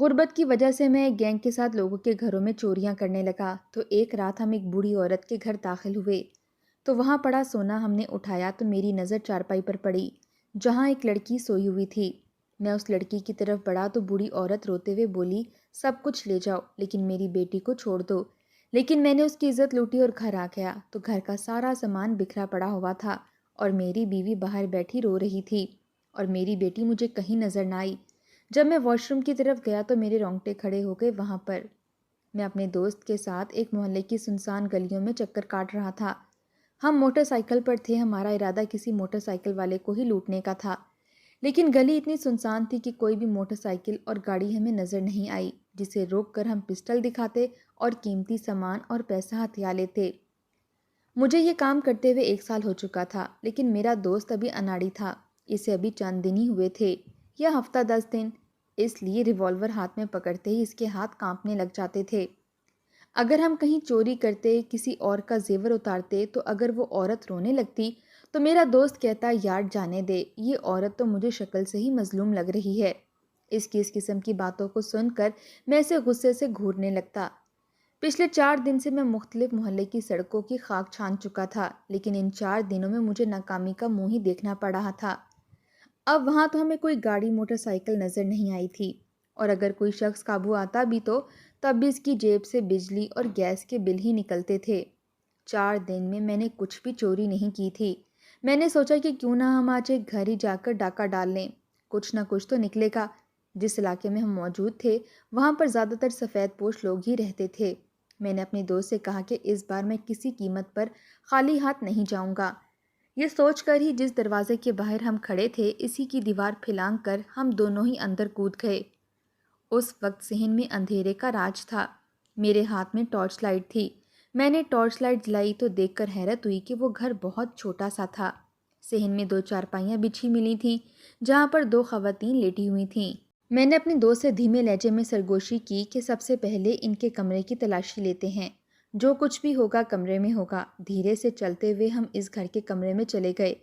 غربت کی وجہ سے میں ایک گینگ کے ساتھ لوگوں کے گھروں میں چوریاں کرنے لگا تو ایک رات ہم ایک بوڑھی عورت کے گھر داخل ہوئے تو وہاں پڑا سونا ہم نے اٹھایا تو میری نظر چارپائی پر پڑی جہاں ایک لڑکی سوئی ہوئی تھی۔ میں اس لڑکی کی طرف بڑھا تو بوڑھی عورت روتے ہوئے بولی، سب کچھ لے جاؤ لیکن میری بیٹی کو چھوڑ دو۔ لیکن میں نے اس کی عزت لوٹی اور گھر آ گیا تو گھر کا سارا سامان بکھرا پڑا ہوا تھا اور میری بیوی باہر بیٹھی رو رہی تھی اور میری بیٹی مجھے کہیں نظر نہ آئی۔ جب میں واش روم کی طرف گیا تو میرے رونگٹے کھڑے ہو گئے وہاں پر۔ میں اپنے دوست کے ساتھ ایک محلے کی سنسان گلیوں میں چکر کاٹ رہا تھا۔ ہم موٹر سائیکل پر تھے، ہمارا ارادہ کسی موٹر سائیکل والے کو ہی لوٹنے کا تھا، لیکن گلی اتنی سنسان تھی کہ کوئی بھی موٹر سائیکل اور گاڑی ہمیں نظر نہیں آئی جسے روک کر ہم پسٹل دکھاتے اور قیمتی سامان اور پیسہ ہتھیا لیتے۔ مجھے یہ کام کرتے ہوئے 1 سال ہو چکا تھا، لیکن میرا دوست ابھی اناڑی تھا، اسے ابھی چند دن ہی ہوئے تھے یا ہفتہ 10 دن، اس لیے ریوالور ہاتھ میں پکڑتے ہی اس کے ہاتھ کانپنے لگ جاتے تھے۔ اگر ہم کہیں چوری کرتے، کسی اور کا زیور اتارتے تو اگر وہ عورت رونے لگتی تو میرا دوست کہتا، یار جانے دے، یہ عورت تو مجھے شکل سے ہی مظلوم لگ رہی ہے۔ اس قسم کی باتوں کو سن کر میں اسے غصے سے گھورنے لگتا۔ پچھلے 4 دن سے میں مختلف محلے کی سڑکوں کی خاک چھان چکا تھا، لیکن ان 4 دنوں میں مجھے ناکامی کا منہ ہی دیکھنا پڑ رہا تھا۔ اب وہاں تو ہمیں کوئی گاڑی موٹر سائیکل نظر نہیں آئی تھی، اور اگر کوئی شخص قابو آتا بھی تو تب بھی اس کی جیب سے بجلی اور گیس کے بل ہی نکلتے تھے۔ 4 دن میں میں نے کچھ بھی چوری نہیں کی تھی۔ میں نے سوچا کہ کیوں نہ ہم آج ایک گھر ہی جا کر ڈاکہ ڈال لیں، کچھ نہ کچھ تو نکلے گا۔ جس علاقے میں ہم موجود تھے وہاں پر زیادہ تر سفید پوش لوگ ہی رہتے تھے۔ میں نے اپنے دوست سے کہا کہ اس بار میں کسی قیمت پر خالی ہاتھ نہیں جاؤں گا۔ یہ سوچ کر ہی جس دروازے کے باہر ہم کھڑے تھے اسی کی دیوار پھلانگ کر ہم دونوں ہی اندر کود گئے۔ اس وقت صحن میں اندھیرے کا راج تھا۔ میرے ہاتھ میں ٹارچ لائٹ تھی۔ میں نے ٹارچ لائٹ جلائی تو دیکھ کر حیرت ہوئی کہ وہ گھر بہت چھوٹا سا تھا۔ صحن میں 2 چارپائیاں بچھی ملی تھیں جہاں پر 2 خواتین لیٹی ہوئی تھیں۔ میں نے اپنے دوست سے دھیمے لہجے میں سرگوشی کی کہ سب سے پہلے ان کے کمرے کی تلاشی لیتے ہیں، جو کچھ بھی ہوگا کمرے میں ہوگا۔ دھیرے سے چلتے ہوئے ہم اس گھر کے کمرے میں چلے گئے۔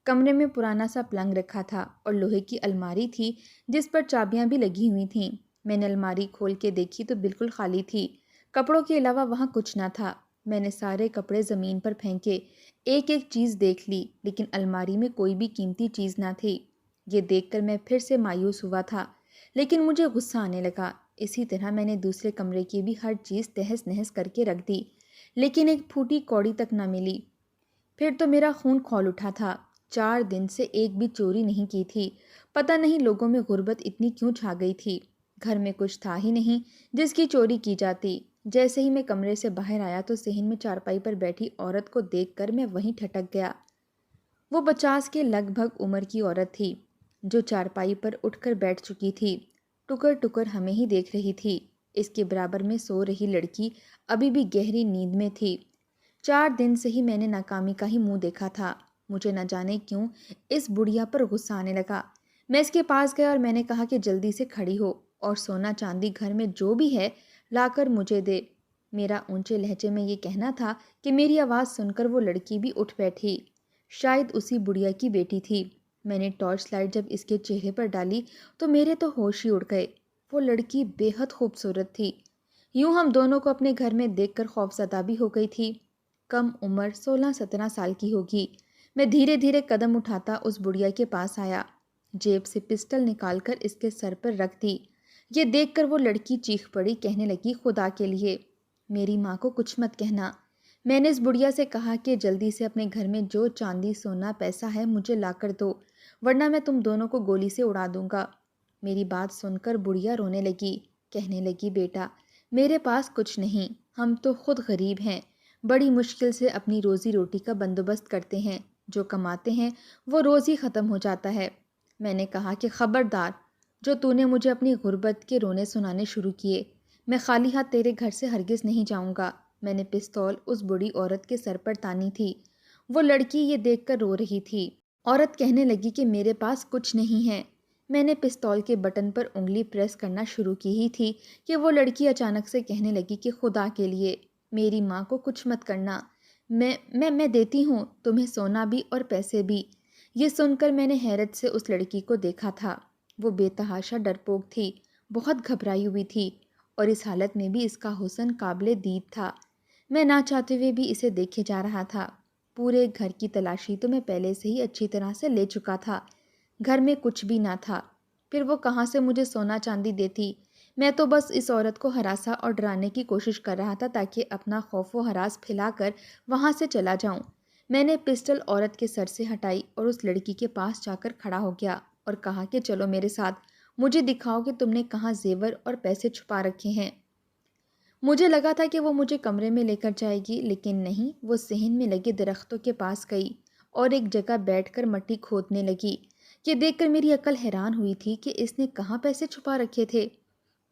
کمرے میں پرانا سا پلنگ رکھا تھا اور لوہے کی الماری تھی جس پر چابیاں بھی لگی ہوئی تھیں۔ میں نے الماری کھول کے دیکھی تو بالکل خالی تھی، کپڑوں کے علاوہ وہاں کچھ نہ تھا۔ میں نے سارے کپڑے زمین پر پھینکے، ایک ایک چیز دیکھ لی، لیکن الماری میں کوئی بھی قیمتی چیز نہ تھی۔ یہ دیکھ کر میں پھر سے مایوس ہوا تھا، لیکن مجھے غصہ آنے لگا۔ اسی طرح میں نے دوسرے کمرے کی بھی ہر چیز تہس نہس کر کے رکھ دی، لیکن ایک پھوٹی کوڑی تک نہ ملی۔ پھر تو میرا خون کھول اٹھا تھا۔ 4 دن سے ایک بھی چوری نہیں کی تھی۔ پتہ نہیں لوگوں میں غربت اتنی کیوں چھا گئی تھی۔ گھر میں کچھ تھا ہی نہیں جس کی چوری کی جاتی۔ جیسے ہی میں کمرے سے باہر آیا تو صحن میں چارپائی پر بیٹھی عورت کو دیکھ کر میں وہیں ٹھٹک گیا۔ وہ 50 کے لگ بھگ عمر کی عورت تھی جو چارپائی پر اٹھ کر بیٹھ چکی تھی، ٹکر ٹکر ہمیں ہی دیکھ رہی تھی۔ اس کے برابر میں سو رہی لڑکی ابھی بھی گہری نیند میں تھی۔ 4 دن سے ہی میں نے ناکامی کا ہی منہ دیکھا تھا۔ مجھے نہ جانے کیوں اس بڑھیا پر غصہ آنے لگا۔ میں اس کے پاس گیا اور میں نے کہا کہ جلدی سے کھڑی ہو اور سونا چاندی گھر میں جو بھی ہے لا کر مجھے دے۔ میرا اونچے لہجے میں یہ کہنا تھا کہ میری آواز سن کر وہ لڑکی بھی اٹھ بیٹھی، شاید اسی بڑھیا کی بیٹی تھی۔ میں نے ٹارچ لائٹ جب اس کے چہرے پر ڈالی تو میرے تو ہوش ہی اڑ گئے۔ وہ لڑکی بے حد خوبصورت تھی، یوں ہم دونوں کو اپنے گھر میں دیکھ کر خوفزدہ بھی ہو گئی تھی۔ کم عمر 16-17 سال کی ہوگی۔ میں دھیرے دھیرے قدم اٹھاتا اس بڑھیا کے پاس آیا، جیب سے پسٹل نکال کر اس کے سر پر رکھ دی۔ یہ دیکھ کر وہ لڑکی چیخ پڑی، کہنے لگی، خدا کے لیے میری ماں کو کچھ مت کہنا۔ میں نے اس بڑھیا سے کہا کہ جلدی سے اپنے گھر میں جو چاندی سونا پیسہ ہے مجھے لا کر دو، ورنہ میں تم دونوں کو گولی سے اڑا دوں گا۔ میری بات سن کر بڑھیا رونے لگی، کہنے لگی، بیٹا میرے پاس کچھ نہیں، ہم تو خود غریب ہیں، بڑی مشکل سے اپنی روزی روٹی کا بندوبست کرتے ہیں، جو کماتے ہیں وہ روز ہی ختم ہو جاتا ہے۔ میں نے کہا کہ خبردار، جو تو نے مجھے اپنی غربت کے رونے سنانے شروع کیے، میں خالی ہاتھ تیرے گھر سے ہرگز نہیں جاؤں گا۔ میں نے پستول اس بڑی عورت کے سر پر تانی تھی۔ وہ لڑکی یہ دیکھ کر رو رہی تھی۔ عورت کہنے لگی کہ میرے پاس کچھ نہیں ہے۔ میں نے پستول کے بٹن پر انگلی پریس کرنا شروع کی ہی تھی کہ وہ لڑکی اچانک سے کہنے لگی کہ خدا کے لیے میری ماں کو کچھ مت کرنا، میں دیتی ہوں تمہیں سونا بھی اور پیسے بھی۔ یہ سن کر میں نے حیرت سے اس لڑکی کو دیکھا تھا۔ وہ بے تحاشا ڈرپوک تھی، بہت گھبرائی ہوئی تھی، اور اس حالت میں بھی اس کا حسن قابل دید تھا۔ میں نہ چاہتے ہوئے بھی اسے دیکھے جا رہا تھا۔ پورے گھر کی تلاشی تو میں پہلے سے ہی اچھی طرح سے لے چکا تھا۔ گھر میں کچھ بھی نہ تھا، پھر وہ کہاں سے مجھے سونا چاندی دیتی؟ میں تو بس اس عورت کو ہراسا اور ڈرانے کی کوشش کر رہا تھا تاکہ اپنا خوف و ہراس پھیلا کر وہاں سے چلا جاؤں۔ میں نے پسٹل عورت کے سر سے ہٹائی اور اس لڑکی کے پاس جا کر کھڑا ہو گیا اور کہا کہ چلو میرے ساتھ، مجھے دکھاؤ کہ تم نے کہاں زیور اور پیسے چھپا رکھے ہیں۔ مجھے لگا تھا کہ وہ مجھے کمرے میں لے کر جائے گی، لیکن نہیں، وہ صحن میں لگے درختوں کے پاس گئی اور ایک جگہ بیٹھ کر مٹی کھودنے لگی۔ یہ دیکھ کر میری عقل حیران ہوئی تھی کہ اس نے کہاں پیسے چھپا رکھے تھے۔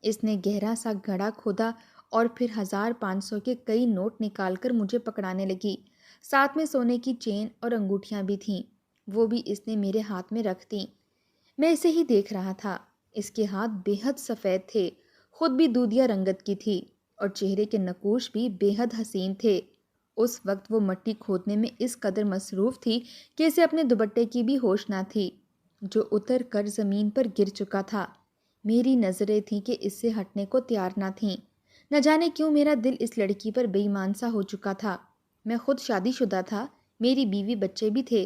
اس نے گہرا سا گڑھا کھودا اور پھر 1500 کے کئی نوٹ نکال کر مجھے پکڑانے لگی۔ ساتھ میں سونے کی چین اور انگوٹھیاں بھی تھیں، وہ بھی اس نے میرے ہاتھ میں رکھ دیں۔ میں اسے ہی دیکھ رہا تھا۔ اس کے ہاتھ بے حد سفید تھے، خود بھی دودھیا رنگت کی تھی، اور چہرے کے نقوش بھی بے حد حسین تھے۔ اس وقت وہ مٹی کھودنے میں اس قدر مصروف تھی کہ اسے اپنے دوپٹے کی بھی ہوش نہ تھی، جو اتر کر زمین پر گر چکا تھا۔ میری نظریں تھیں کہ اس سے ہٹنے کو تیار نہ تھیں۔ نہ جانے کیوں میرا دل اس لڑکی پر بے ایمان سا ہو چکا تھا۔ میں خود شادی شدہ تھا، میری بیوی بچے بھی تھے،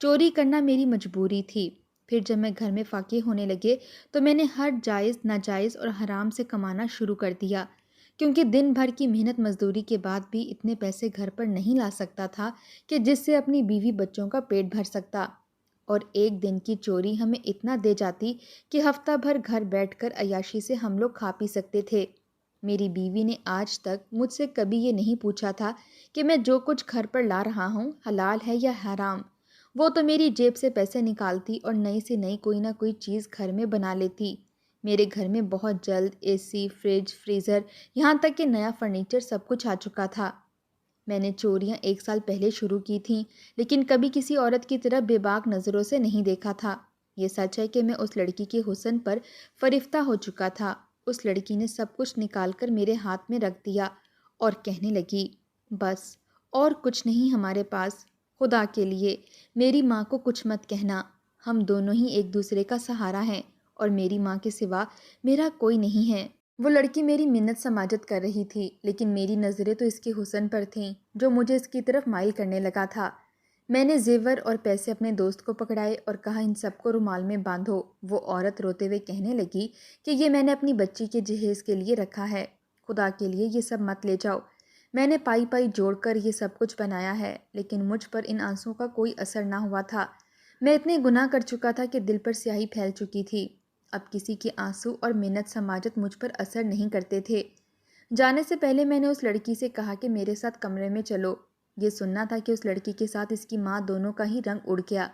چوری کرنا میری مجبوری تھی۔ پھر جب میں گھر میں فاقے ہونے لگے تو میں نے ہر جائز ناجائز اور حرام سے کمانا شروع کر دیا، کیونکہ دن بھر کی محنت مزدوری کے بعد بھی اتنے پیسے گھر پر نہیں لا سکتا تھا کہ جس سے اپنی بیوی بچوں کا پیٹ بھر سکتا، اور ایک دن کی چوری ہمیں اتنا دے جاتی کہ ہفتہ بھر گھر بیٹھ کر عیاشی سے ہم لوگ کھا پی سکتے تھے۔ میری بیوی نے آج تک مجھ سے کبھی یہ نہیں پوچھا تھا کہ میں جو کچھ گھر پر لا رہا ہوں حلال ہے یا حرام۔ وہ تو میری جیب سے پیسے نکالتی اور نئی سے نئی کوئی نہ کوئی چیز گھر میں بنا لیتی۔ میرے گھر میں بہت جلد اے سی، فریج، فریزر، یہاں تک کہ نیا فرنیچر سب کچھ آ چکا تھا۔ میں نے چوریاں 1 سال پہلے شروع کی تھیں، لیکن کبھی کسی عورت کی طرح بے باک نظروں سے نہیں دیکھا تھا۔ یہ سچ ہے کہ میں اس لڑکی کے حسن پر فریفتہ ہو چکا تھا۔ اس لڑکی نے سب کچھ نکال کر میرے ہاتھ میں رکھ دیا اور کہنے لگی، بس اور کچھ نہیں ہمارے پاس، خدا کے لیے میری ماں کو کچھ مت کہنا، ہم دونوں ہی ایک دوسرے کا سہارا ہیں، اور میری ماں کے سوا میرا کوئی نہیں ہے۔ وہ لڑکی میری منت سماجت کر رہی تھی، لیکن میری نظریں تو اس کے حسن پر تھیں جو مجھے اس کی طرف مائل کرنے لگا تھا۔ میں نے زیور اور پیسے اپنے دوست کو پکڑائے اور کہا ان سب کو رومال میں باندھو۔ وہ عورت روتے ہوئے کہنے لگی کہ یہ میں نے اپنی بچی کے جہیز کے لیے رکھا ہے، خدا کے لیے یہ سب مت لے جاؤ۔ میں نے پائی پائی جوڑ کر یہ سب کچھ بنایا ہے، لیکن مجھ پر ان آنسوں کا کوئی اثر نہ ہوا تھا۔ میں اتنے گناہ کر چکا تھا کہ دل پر سیاہی پھیل چکی تھی۔ اب کسی کے آنسو اور منت سماجت مجھ پر اثر نہیں کرتے تھے۔ جانے سے پہلے میں نے اس لڑکی سے کہا کہ میرے ساتھ کمرے میں چلو۔ یہ سننا تھا کہ اس لڑکی کے ساتھ اس کی ماں دونوں کا ہی رنگ اڑ گیا۔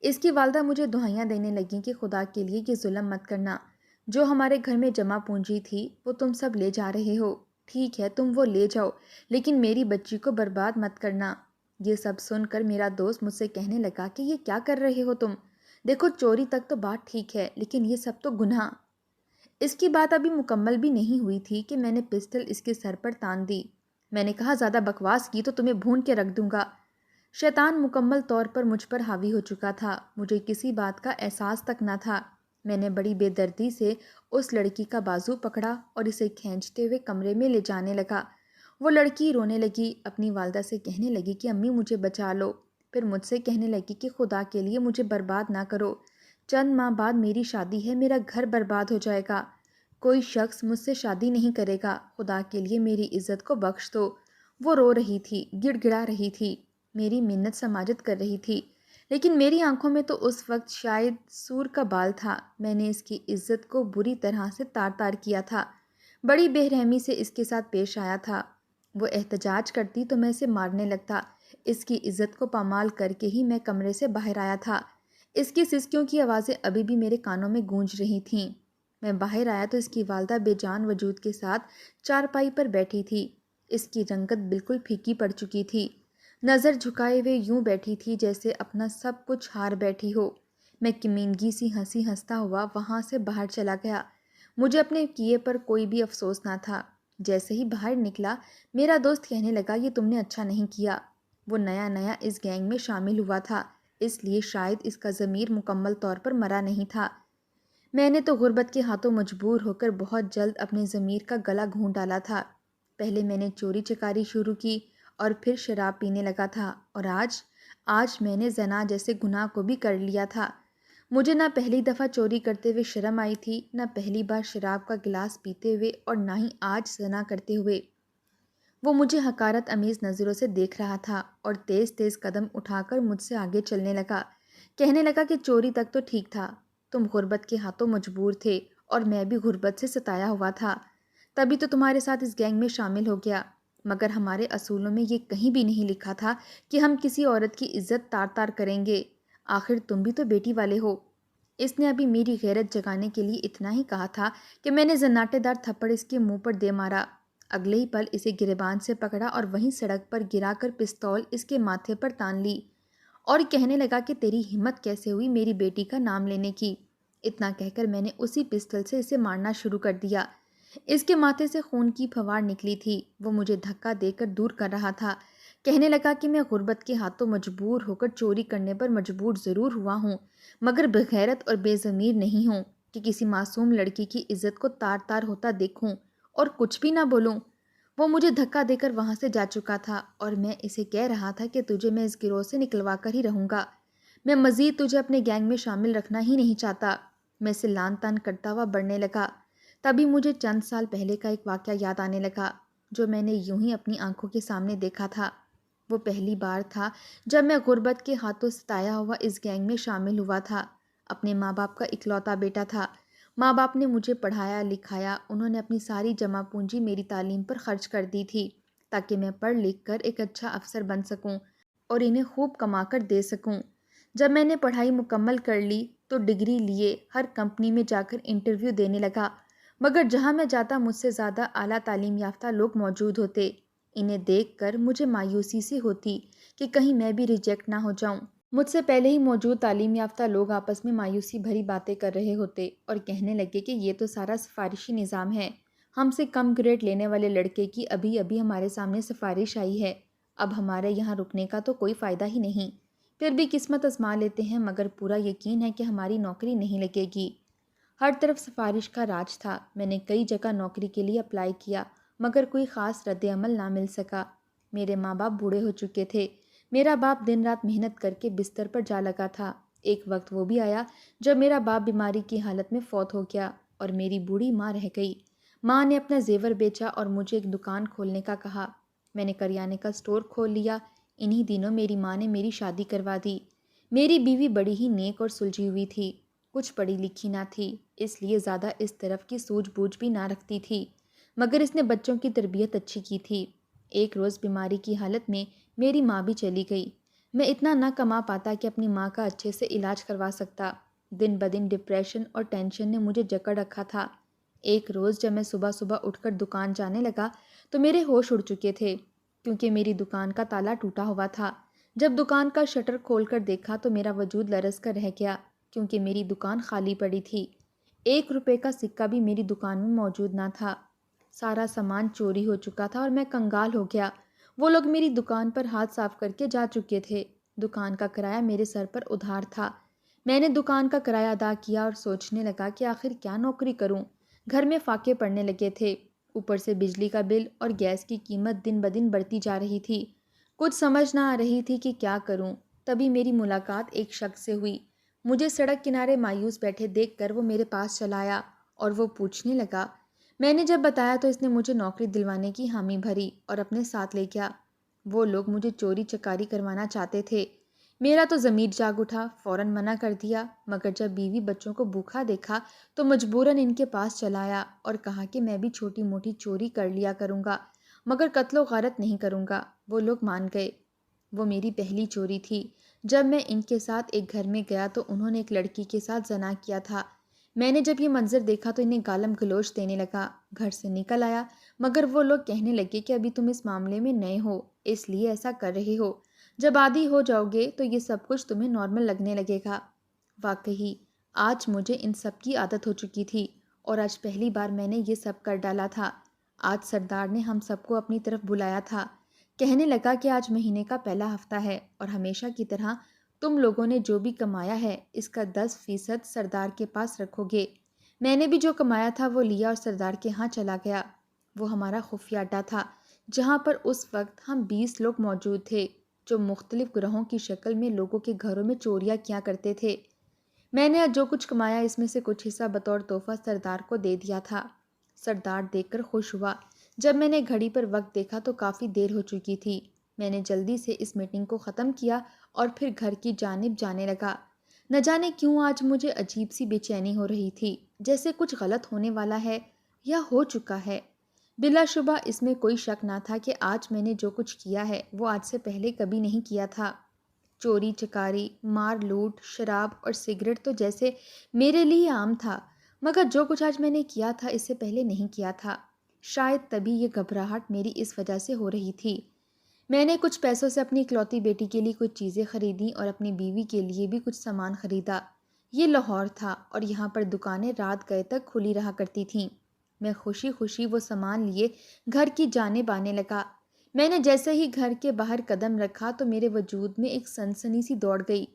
اس کی والدہ مجھے دہائیاں دینے لگیں کہ خدا کے لیے یہ ظلم مت کرنا، جو ہمارے گھر میں جمع پونجی تھی وہ تم سب لے جا رہے ہو۔ ٹھیک ہے تم وہ لے جاؤ، لیکن میری بچی کو برباد مت کرنا۔ یہ سب سن کر میرا دوست مجھ سے کہنے لگا کہ یہ کیا کر رہے ہو تم؟ دیکھو چوری تک تو بات ٹھیک ہے، لیکن یہ سب تو گناہ۔ اس کی بات ابھی مکمل بھی نہیں ہوئی تھی کہ میں نے پسٹل اس کے سر پر تان دی۔ میں نے کہا زیادہ بکواس کی تو تمہیں بھون کے رکھ دوں گا۔ شیطان مکمل طور پر مجھ پر حاوی ہو چکا تھا، مجھے کسی بات کا احساس تک نہ تھا۔ میں نے بڑی بے دردی سے اس لڑکی کا بازو پکڑا اور اسے کھینچتے ہوئے کمرے میں لے جانے لگا۔ وہ لڑکی رونے لگی، اپنی والدہ سے کہنے لگی کہ امی مجھے بچا لو، پھر مجھ سے کہنے لگی کہ خدا کے لیے مجھے برباد نہ کرو، چند ماہ بعد میری شادی ہے، میرا گھر برباد ہو جائے گا، کوئی شخص مجھ سے شادی نہیں کرے گا، خدا کے لیے میری عزت کو بخش دو۔ وہ رو رہی تھی، گڑ گڑا رہی تھی، میری منت سماجت کر رہی تھی، لیکن میری آنکھوں میں تو اس وقت شاید سور کا بال تھا۔ میں نے اس کی عزت کو بری طرح سے تار تار کیا تھا، بڑی بے رحمی سے اس کے ساتھ پیش آیا تھا۔ وہ احتجاج کرتی تو میں اسے مارنے لگتا۔ اس کی عزت کو پامال کر کے ہی میں کمرے سے باہر آیا تھا۔ اس کی سسکیوں کی آوازیں ابھی بھی میرے کانوں میں گونج رہی تھیں۔ میں باہر آیا تو اس کی والدہ بے جان وجود کے ساتھ چارپائی پر بیٹھی تھی۔ اس کی رنگت بالکل پھیکی پڑ چکی تھی، نظر جھکائے ہوئے یوں بیٹھی تھی جیسے اپنا سب کچھ ہار بیٹھی ہو۔ میں کمینگی سی ہنسی ہنستا ہوا وہاں سے باہر چلا گیا۔ مجھے اپنے کیے پر کوئی بھی افسوس نہ تھا۔ جیسے ہی باہر نکلا میرا دوست کہنے لگا یہ تم نے اچھا نہیں کیا۔ وہ نیا نیا اس گینگ میں شامل ہوا تھا، اس لیے شاید اس کا ضمیر مکمل طور پر مرا نہیں تھا۔ میں نے تو غربت کے ہاتھوں مجبور ہو کر بہت جلد اپنے ضمیر کا گلا گھونٹ ڈالا تھا۔ پہلے میں نے چوری چکاری شروع کی اور پھر شراب پینے لگا تھا، اور آج میں نے زنا جیسے گناہ کو بھی کر لیا تھا۔ مجھے نہ پہلی دفعہ چوری کرتے ہوئے شرم آئی تھی، نہ پہلی بار شراب کا گلاس پیتے ہوئے، اور نہ ہی آج زنا کرتے ہوئے۔ وہ مجھے حقارت امیز نظروں سے دیکھ رہا تھا اور تیز تیز قدم اٹھا کر مجھ سے آگے چلنے لگا۔ کہنے لگا کہ چوری تک تو ٹھیک تھا، تم غربت کے ہاتھوں مجبور تھے اور میں بھی غربت سے ستایا ہوا تھا، تبھی تو تمہارے ساتھ اس گینگ میں شامل ہو گیا۔ مگر ہمارے اصولوں میں یہ کہیں بھی نہیں لکھا تھا کہ ہم کسی عورت کی عزت تار تار کریں گے۔ آخر تم بھی تو بیٹی والے ہو۔ اس نے ابھی میری غیرت جگانے کے لیے اتنا ہی کہا تھا کہ میں نے زناٹے دار تھپڑ اس کے منہ پر دے مارا۔ اگلے ہی پل اسے گریبان سے پکڑا اور وہیں سڑک پر گرا کر پستول اس کے ماتھے پر تان لی، اور کہنے لگا کہ تیری ہمت کیسے ہوئی میری بیٹی کا نام لینے کی۔ اتنا کہہ کر میں نے اسی پستل سے اسے مارنا شروع کر دیا۔ اس کے ماتھے سے خون کی پھوار نکلی تھی۔ وہ مجھے دھکا دے کر دور کر رہا تھا۔ کہنے لگا کہ میں غربت کے ہاتھوں مجبور ہو کر چوری کرنے پر مجبور ضرور ہوا ہوں، مگر بغیرت اور بے ضمیر نہیں ہوں کہ کسی معصوم لڑکی کی عزت کو تار تار ہوتا دیکھوں اور کچھ بھی نہ بولوں۔ وہ مجھے دھکا دے کر وہاں سے جا چکا تھا اور میں اسے کہہ رہا تھا کہ تجھے میں اس گروہ سے نکلوا کر ہی رہوں گا، میں مزید تجھے اپنے گینگ میں شامل رکھنا ہی نہیں چاہتا۔ میں اسے لان تان کرتا ہوا بڑھنے لگا۔ تبھی مجھے چند سال پہلے کا ایک واقعہ یاد آنے لگا جو میں نے یوں ہی اپنی آنکھوں کے سامنے دیکھا تھا۔ وہ پہلی بار تھا جب میں غربت کے ہاتھوں ستایا ہوا اس گینگ میں شامل ہوا تھا۔ اپنے ماں باپ کا اکلوتا بیٹا تھا۔ ماں باپ نے مجھے پڑھایا لکھایا، انہوں نے اپنی ساری جمع پونجی میری تعلیم پر خرچ کر دی تھی تاکہ میں پڑھ لکھ کر ایک اچھا افسر بن سکوں اور انہیں خوب کما کر دے سکوں۔ جب میں نے پڑھائی مکمل کر لی تو ڈگری لیے ہر کمپنی میں جا کر انٹرویو دینے لگا، مگر جہاں میں جاتا مجھ سے زیادہ اعلیٰ تعلیم یافتہ لوگ موجود ہوتے۔ انہیں دیکھ کر مجھے مایوسی سی ہوتی کہ کہیں میں بھی ریجیکٹ نہ ہو جاؤں۔ مجھ سے پہلے ہی موجود تعلیم یافتہ لوگ آپس میں مایوسی بھری باتیں کر رہے ہوتے اور کہنے لگے کہ یہ تو سارا سفارشی نظام ہے، ہم سے کم گریڈ لینے والے لڑکے کی ابھی ابھی ہمارے سامنے سفارش آئی ہے، اب ہمارے یہاں رکنے کا تو کوئی فائدہ ہی نہیں، پھر بھی قسمت آزما لیتے ہیں مگر پورا یقین ہے کہ ہماری نوکری نہیں لگے گی۔ ہر طرف سفارش کا راج تھا۔ میں نے کئی جگہ نوکری کے لیے اپلائی کیا مگر کوئی خاص رد عمل نہ مل سکا۔ میرے ماں باپ بوڑھے ہو چکے تھے۔ میرا باپ دن رات محنت کر کے بستر پر جا لگا تھا۔ ایک وقت وہ بھی آیا جب میرا باپ بیماری کی حالت میں فوت ہو گیا اور میری بوڑھی ماں رہ گئی۔ ماں نے اپنا زیور بیچا اور مجھے ایک دکان کھولنے کا کہا۔ میں نے کریانے کا سٹور کھول لیا۔ انہی دنوں میری ماں نے میری شادی کروا دی۔ میری بیوی بڑی ہی نیک اور سلجھی ہوئی تھی، کچھ پڑھی لکھی نہ تھی، اس لیے زیادہ اس طرف کی سوجھ بوجھ بھی نہ رکھتی تھی، مگر اس نے بچوں کی تربیت اچھی کی تھی۔ ایک روز بیماری کی حالت میں میری ماں بھی چلی گئی۔ میں اتنا نہ کما پاتا کہ اپنی ماں کا اچھے سے علاج کروا سکتا۔ دن بدن ڈپریشن اور ٹینشن نے مجھے جکڑ رکھا تھا۔ ایک روز جب میں صبح صبح اٹھ کر دکان جانے لگا تو میرے ہوش اڑ چکے تھے کیونکہ میری دکان کا تالا ٹوٹا ہوا تھا۔ جب دکان کا شٹر کھول کر دیکھا تو میرا وجود لرز کر رہ گیا کیونکہ میری دکان خالی پڑی تھی۔ 1 روپے کا سکہ بھی میری دکان میں موجود نہ تھا۔ سارا سامان چوری ہو چکا تھا اور میں کنگال ہو گیا۔ وہ لوگ میری دکان پر ہاتھ صاف کر کے جا چکے تھے۔ دکان کا کرایہ میرے سر پر ادھار تھا۔ میں نے دکان کا کرایہ ادا کیا اور سوچنے لگا کہ آخر کیا نوکری کروں۔ گھر میں فاقے پڑنے لگے تھے، اوپر سے بجلی کا بل اور گیس کی قیمت دن بدن بڑھتی جا رہی تھی۔ کچھ سمجھ نہ آ رہی تھی کہ کیا کروں۔ تبھی میری ملاقات ایک شخص سے ہوئی۔ مجھے سڑک کنارے مایوس بیٹھے دیکھ کر وہ میرے پاس چلا آیا اور وہ پوچھنے لگا۔ میں نے جب بتایا تو اس نے مجھے نوکری دلوانے کی حامی بھری اور اپنے ساتھ لے گیا۔ وہ لوگ مجھے چوری چکاری کروانا چاہتے تھے۔ میرا تو ضمیر جاگ اٹھا، فوراً منع کر دیا، مگر جب بیوی بچوں کو بھوکا دیکھا تو مجبوراً ان کے پاس چلا آیا اور کہا کہ میں بھی چھوٹی موٹی چوری کر لیا کروں گا مگر قتل و غارت نہیں کروں گا۔ وہ لوگ مان گئے۔ وہ میری پہلی چوری تھی۔ جب میں ان کے ساتھ ایک گھر میں گیا تو انہوں نے ایک لڑکی کے ساتھ زنا کیا تھا۔ میں نے جب یہ منظر دیکھا تو انہیں گالم گلوچ دینے لگا، گھر سے نکل آیا، مگر وہ لوگ کہنے لگے کہ ابھی تم اس معاملے میں نئے ہو اس لیے ایسا کر رہے ہو، جب عادی ہو جاؤ گے تو یہ سب کچھ تمہیں نارمل لگنے لگے گا۔ واقعی آج مجھے ان سب کی عادت ہو چکی تھی اور آج پہلی بار میں نے یہ سب کر ڈالا تھا۔ آج سردار نے ہم سب کو اپنی طرف بلایا تھا، کہنے لگا کہ آج مہینے کا پہلا ہفتہ ہے اور ہمیشہ کی طرح تم لوگوں نے جو بھی کمایا ہے اس کا 10% سردار کے پاس رکھو گے میں نے بھی جو کمایا تھا وہ لیا اور سردار کے ہاں چلا گیا۔ وہ ہمارا خفیہ اڈا تھا جہاں پر اس وقت ہم 20 لوگ موجود تھے جو مختلف گروہوں کی شکل میں لوگوں کے گھروں میں چوریاں کیا کرتے تھے۔ میں نے جو کچھ کمایا اس میں سے کچھ حصہ بطور تحفہ سردار کو دے دیا تھا۔ سردار دیکھ کر خوش ہوا۔ جب میں نے گھڑی پر وقت دیکھا تو کافی دیر ہو چکی تھی۔ میں نے جلدی سے اس میٹنگ کو ختم کیا اور پھر گھر کی جانب جانے لگا۔ نہ جانے کیوں آج مجھے عجیب سی بے چینی ہو رہی تھی، جیسے کچھ غلط ہونے والا ہے یا ہو چکا ہے۔ بلا شبہ اس میں کوئی شک نہ تھا کہ آج میں نے جو کچھ کیا ہے وہ آج سے پہلے کبھی نہیں کیا تھا۔ چوری چکاری، مار لوٹ، شراب اور سگریٹ تو جیسے میرے لیے عام تھا، مگر جو کچھ آج میں نے کیا تھا اس سے پہلے نہیں کیا تھا۔ شاید تبھی یہ گھبراہٹ میری اس وجہ سے ہو رہی تھی۔ میں نے کچھ پیسوں سے اپنی اکلوتی بیٹی کے لیے کچھ چیزیں خریدیں اور اپنی بیوی کے لیے بھی کچھ سامان خریدا۔ یہ لاہور تھا اور یہاں پر دکانیں رات گئے تک کھلی رہا کرتی تھیں۔ میں خوشی خوشی وہ سامان لیے گھر کی جانب آنے لگا۔ میں نے جیسے ہی گھر کے باہر قدم رکھا تو میرے وجود میں ایک سنسنی سی دوڑ گئی۔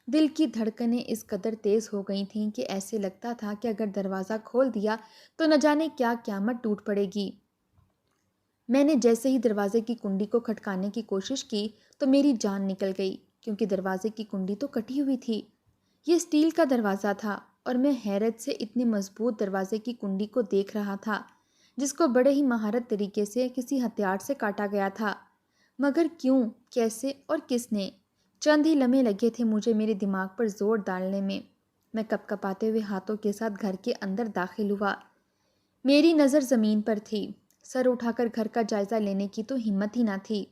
دل کی دھڑکنیں اس قدر تیز ہو گئی تھیں کہ ایسے لگتا تھا کہ اگر دروازہ کھول دیا تو نہ جانے کیا قیامت ٹوٹ پڑے گی۔ میں نے جیسے ہی دروازے کی کنڈی کو کھٹکانے کی کوشش کی تو میری جان نکل گئی، کیونکہ دروازے کی کنڈی تو کٹی ہوئی تھی۔ یہ اسٹیل کا دروازہ تھا اور میں حیرت سے اتنے مضبوط دروازے کی کنڈی کو دیکھ رہا تھا جس کو بڑے ہی مہارت طریقے سے کسی ہتھیار سے کاٹا گیا تھا۔ مگر کیوں، کیسے اور کس نے؟ چند ہی لمحے لگے تھے مجھے میرے دماغ پر زور ڈالنے میں۔ میں کپ کپاتے ہوئے ہاتھوں کے ساتھ گھر کے اندر داخل ہوا۔ میری نظر زمین پر تھی۔ سر اٹھا کر گھر کا جائزہ لینے کی تو ہمت ہی نہ تھی۔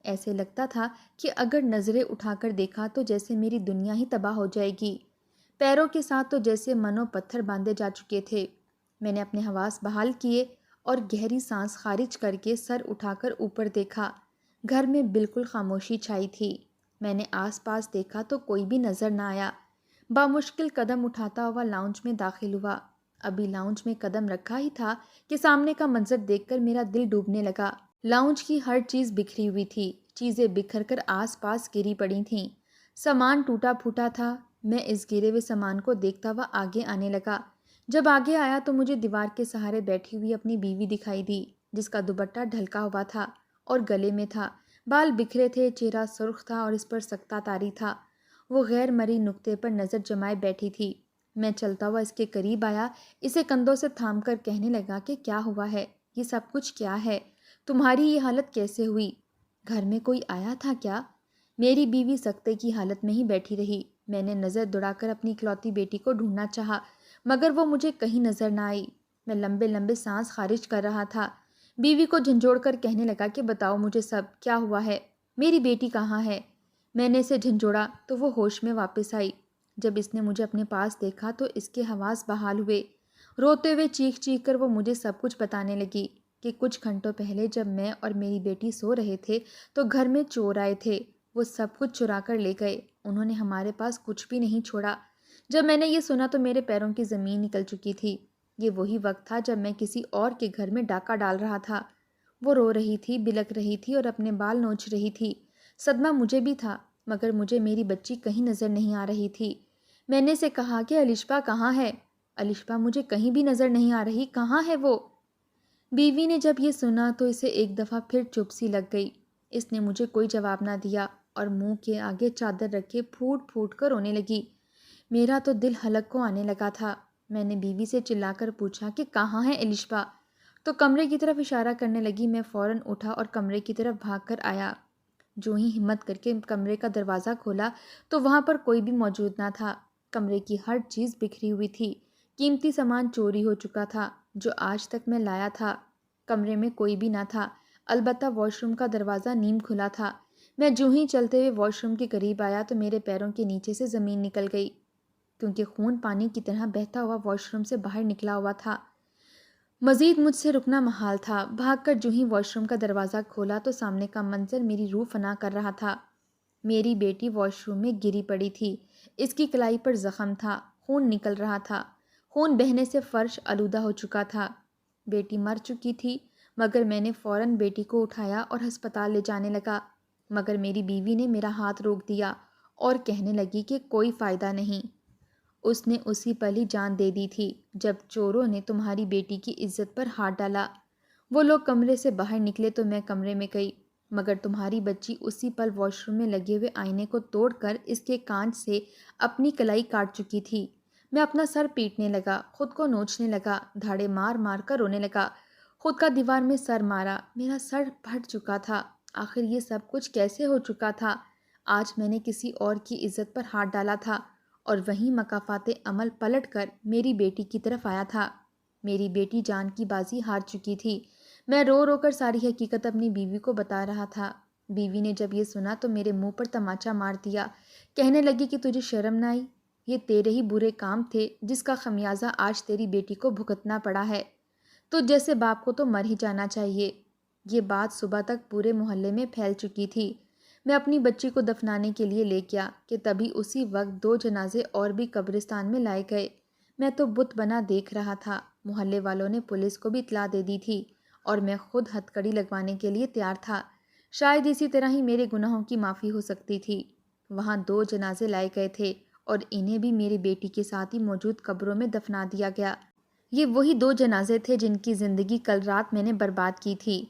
ایسے لگتا تھا کہ اگر نظریں اٹھا کر دیکھا تو جیسے میری دنیا ہی تباہ ہو جائے گی۔ پیروں کے ساتھ تو جیسے منو پتھر باندھے جا چکے تھے۔ میں نے اپنے حواس بحال کیے اور گہری سانس خارج کر کے سر اٹھا کر اوپر دیکھا۔ گھر میں بالکل خاموشی چھائی تھی۔ میں نے آس پاس دیکھا تو کوئی بھی نظر نہ آیا۔ بامشکل قدم اٹھاتا ہوا لاؤنج میں داخل ہوا۔ ابھی لاؤنج میں قدم رکھا ہی تھا کہ سامنے کا منظر دیکھ کر میرا دل ڈوبنے لگا۔ لاؤنج کی ہر چیز بکھری ہوئی تھی، چیزیں بکھر کر آس پاس گری پڑی تھیں، سامان ٹوٹا پھوٹا تھا۔ میں اس گرے ہوئے سامان کو دیکھتا ہوا آگے آنے لگا۔ جب آگے آیا تو مجھے دیوار کے سہارے بیٹھی ہوئی اپنی بیوی دکھائی دی، جس کا دوپٹہ ڈھلکا ہوا تھا اور گلے میں تھا، بال بکھرے تھے، چہرہ سرخ تھا اور اس پر سکتہ طاری تھا۔ وہ غیر مرئی نقطے پر نظر جمائے بیٹھی تھی۔ میں چلتا ہوا اس کے قریب آیا، اسے کندھوں سے تھام کر کہنے لگا کہ کیا ہوا ہے، یہ سب کچھ کیا ہے، تمہاری یہ حالت کیسے ہوئی، گھر میں کوئی آیا تھا کیا؟ میری بیوی سکتے کی حالت میں ہی بیٹھی رہی۔ میں نے نظر دوڑا کر اپنی اکلوتی بیٹی کو ڈھونڈنا چاہا، مگر وہ مجھے کہیں نظر نہ آئی۔ میں لمبے لمبے سانس خارج کر رہا تھا۔ بیوی کو جھنجھوڑ کر کہنے لگا کہ بتاؤ مجھے سب کیا ہوا ہے، میری بیٹی کہاں ہے؟ میں نے اسے جھنجھوڑا تو وہ ہوش میں واپس آئی۔ جب اس نے مجھے اپنے پاس دیکھا تو اس کے حواس بحال ہوئے۔ روتے ہوئے چیخ چیخ کر وہ مجھے سب کچھ بتانے لگی کہ کچھ گھنٹوں پہلے جب میں اور میری بیٹی سو رہے تھے تو گھر میں چور آئے تھے، وہ سب کچھ چرا کر لے گئے، انہوں نے ہمارے پاس کچھ بھی نہیں چھوڑا۔ جب میں نے یہ سنا تو میرے پیروں کی زمین نکل چکی تھی۔ یہ وہی وقت تھا جب میں کسی اور کے گھر میں ڈاکہ ڈال رہا تھا۔ وہ رو رہی تھی، بلک رہی تھی اور اپنے بال نوچ رہی تھی۔ صدمہ مجھے بھی تھا، مگر مجھے میری بچی کہیں نظر نہیں آ رہی تھی۔ میں نے اسے کہا کہ الشبا کہاں ہے؟ الشبا مجھے کہیں بھی نظر نہیں آ رہی، کہاں ہے وہ؟ بیوی نے جب یہ سنا تو اسے ایک دفعہ پھر چپ سی لگ گئی۔ اس نے مجھے کوئی جواب نہ دیا اور منہ کے آگے چادر رکھے پھوٹ پھوٹ کر رونے لگی۔ میرا تو دل حلق کو آنے لگا تھا۔ میں نے بیوی سے چلا کر پوچھا کہ کہاں ہے الشبا؟ تو کمرے کی طرف اشارہ کرنے لگی۔ میں فوراً اٹھا اور کمرے کی طرف بھاگ کر آیا۔ جو ہی ہمت کر کے کمرے کا دروازہ کھولا تو وہاں پر کوئی بھی موجود نہ تھا۔ کمرے کی ہر چیز بکھری ہوئی تھی، قیمتی سامان چوری ہو چکا تھا جو آج تک میں لایا تھا۔ کمرے میں کوئی بھی نہ تھا، البتہ واش روم کا دروازہ نیم کھلا تھا۔ میں جو ہی چلتے ہوئے واش روم کے قریب آیا تو میرے پیروں کے نیچے سے زمین نکل گئی، کیونکہ خون پانی کی طرح بہتا ہوا واش روم سے باہر نکلا ہوا تھا۔ مزید مجھ سے رکنا محال تھا۔ بھاگ کر جو ہی واش روم کا دروازہ کھولا تو سامنے کا منظر میری روح فنا کر رہا تھا۔ میری بیٹی واش روم میں گری پڑی تھی، اس کی کلائی پر زخم تھا، خون نکل رہا تھا، خون بہنے سے فرش آلودہ ہو چکا تھا۔ بیٹی مر چکی تھی، مگر میں نے فوراً بیٹی کو اٹھایا اور ہسپتال لے جانے لگا، مگر میری بیوی نے میرا ہاتھ روک دیا اور کہنے لگی کہ کوئی فائدہ نہیں۔ اس نے اسی پل ہی جان دے دی تھی جب چوروں نے تمہاری بیٹی کی عزت پر ہاتھ ڈالا۔ وہ لوگ کمرے سے باہر نکلے تو میں کمرے میں گئی، مگر تمہاری بچی اسی پل واش روم میں لگے ہوئے آئینے کو توڑ کر اس کے کانچ سے اپنی کلائی کاٹ چکی تھی۔ میں اپنا سر پیٹنے لگا، خود کو نوچنے لگا، دھاڑے مار مار کر رونے لگا، خود کا دیوار میں سر مارا۔ میرا سر پھٹ چکا تھا۔ آخر یہ سب کچھ کیسے ہو چکا تھا؟ آج میں نے کسی اور کی عزت پر ہاتھ ڈالا تھا اور وہیں مکافات عمل پلٹ کر میری بیٹی کی طرف آیا تھا۔ میری بیٹی جان کی بازی ہار چکی تھی۔ میں رو رو کر ساری حقیقت اپنی بیوی کو بتا رہا تھا۔ بیوی نے جب یہ سنا تو میرے منہ پر تماچا مار دیا، کہنے لگی کہ تجھے شرم نہ آئی؟ یہ تیرے ہی برے کام تھے جس کا خمیازہ آج تیری بیٹی کو بھگتنا پڑا ہے۔ تو جیسے باپ کو تو مر ہی جانا چاہیے۔ یہ بات صبح تک پورے محلے میں پھیل چکی تھی۔ میں اپنی بچی کو دفنانے کے لیے لے گیا کہ تبھی اسی وقت 2 جنازے اور بھی قبرستان میں لائے گئے۔ میں تو بت بنا دیکھ رہا تھا۔ محلے والوں نے پولیس کو بھی اطلاع دے دی تھی اور میں خود ہتھکڑی لگوانے کے لیے تیار تھا۔ شاید اسی طرح ہی میرے گناہوں کی معافی ہو سکتی تھی۔ وہاں 2 جنازے لائے گئے تھے اور انہیں بھی میری بیٹی کے ساتھ ہی موجود قبروں میں دفنا دیا گیا۔ یہ وہی 2 جنازے تھے جن کی زندگی کل رات میں نے برباد کی تھی۔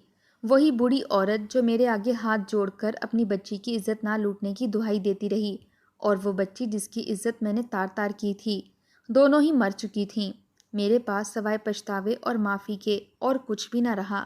وہی بوڑھی عورت جو میرے آگے ہاتھ جوڑ کر اپنی بچی کی عزت نہ لوٹنے کی دہائی دیتی رہی، اور وہ بچی جس کی عزت میں نے تار تار کی تھی۔ دونوں ہی مر چکی تھیں۔ میرے پاس سوائے پچھتاوے اور معافی کے اور کچھ بھی نہ رہا۔